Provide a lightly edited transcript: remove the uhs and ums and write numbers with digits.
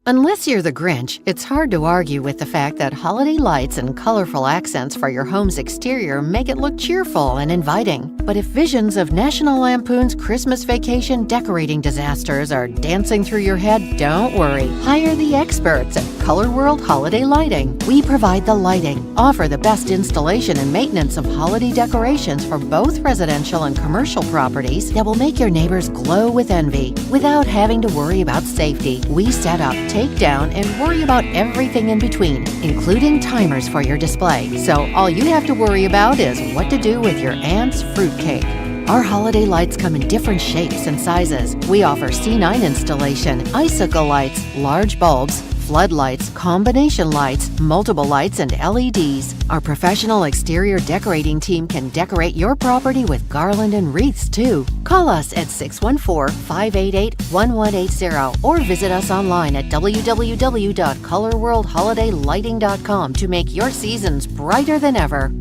Unless you're the Grinch, it's hard to argue with the fact that holiday lights and colorful accents for your home's exterior make it look cheerful and inviting. But if visions of National Lampoon's Christmas Vacation decorating disasters are dancing through your head, don't worry. Hire the experts at Color World Holiday Lighting. We provide the lighting, offer the best installation and maintenance of holiday decorations for both residential and commercial properties that will make your neighbors glow with envy without having to worry about safety. We set up, take down, and worry about everything in between, including timers for your display. So all you have to worry about is what to do with your aunt's fruitcake. Our holiday lights come in different shapes and sizes. We offer C9 installation, icicle lights, large bulbs, floodlights, combination lights, multiple lights, and LEDs. Our professional exterior decorating team can decorate your property with garland and wreaths too. Call us at 614-588-1180 or visit us online at www.colorworldholidaylighting.com to make your seasons brighter than ever.